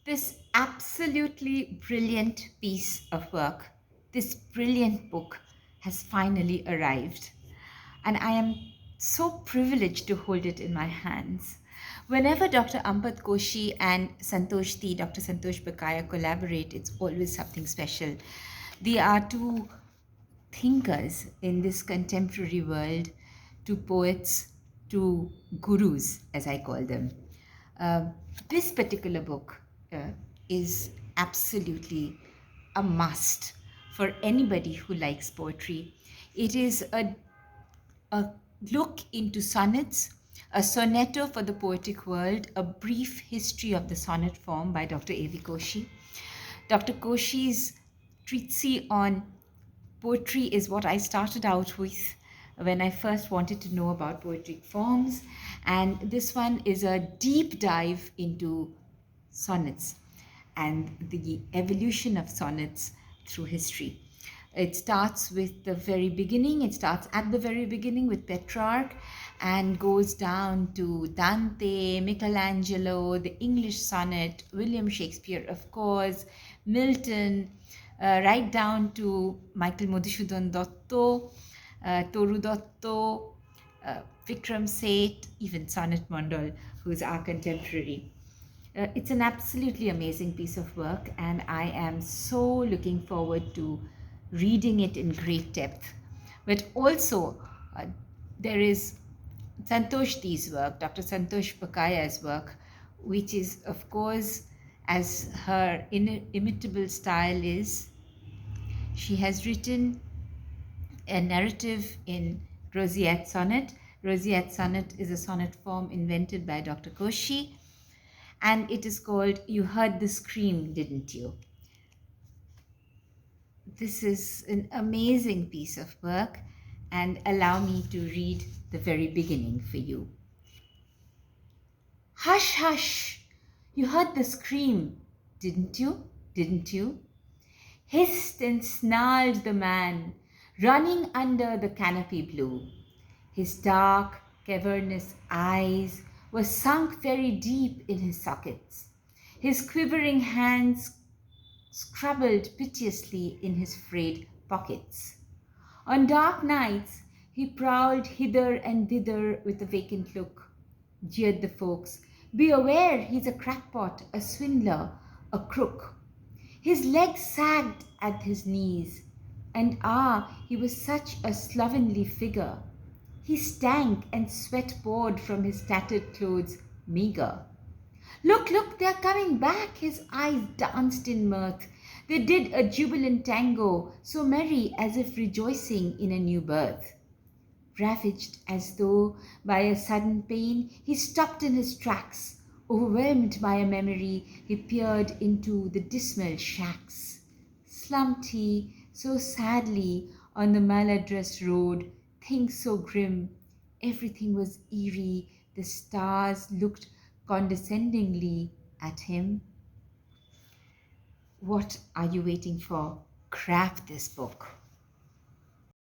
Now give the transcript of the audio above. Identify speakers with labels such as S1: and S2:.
S1: This absolutely brilliant piece of work, this brilliant book has finally arrived. And I am so privileged to hold it in my hands. Whenever Dr. Koshy and Dr. Santosh Bakaya collaborate, it's always something special. They are two thinkers in this contemporary world, two poets, two gurus, as I call them. Uh, this particular book is absolutely a must for anybody who likes poetry. It is a look into sonnets, a sonetto for the poetic world, a brief history of the sonnet form by Dr. AV Koshy. Dr. Koshy's treatise on poetry is what I started out with when I first wanted to know about poetic forms, and this one is a deep dive into sonnets and the evolution of sonnets through history. It starts with the very beginning. It starts at the very beginning with Petrarch and goes down to Dante, Michelangelo, the English sonnet, William Shakespeare, of course, Milton, right down to Michael Madhusudhan Dotto, Toru Dotto, Vikram Seth, even Sonnet Mondal, who's our contemporary. It's an absolutely amazing piece of work, and I am so looking forward to reading it in great depth. But also, uh, there is Santosh's work, Dr. Santosh Bakaya's work, which is, of course, as her inimitable style is, she has written a narrative in Roseate Sonnet. Roseate Sonnet is a sonnet form invented by Dr. Koshy, and it is called You Heard the Scream, Didn't You? This is an amazing piece of work, and allow me to read the very beginning for you. Hush, hush! You heard the scream, didn't you? Didn't you? Hissed and snarled the man, running under the canopy blue. His dark, cavernous eyes were sunk very deep in his sockets. His quivering hands scrabbled piteously in his frayed pockets. On dark nights, he prowled hither and thither with a vacant look, jeered the folks. Be aware, he's a crackpot, a swindler, a crook. His legs sagged at his knees, and he was such a slovenly figure. He stank and sweat poured from his tattered clothes, meagre. Look, look, they're coming back. His eyes danced in mirth. They did a jubilant tango, so merry as if rejoicing in a new birth. Ravaged as though by a sudden pain, he stopped in his tracks. Overwhelmed by a memory, he peered into the dismal shacks. Slumped he so sadly on the maladress road, things so grim. Everything was eerie. The stars looked condescendingly at him. What are you waiting for? Grab this book.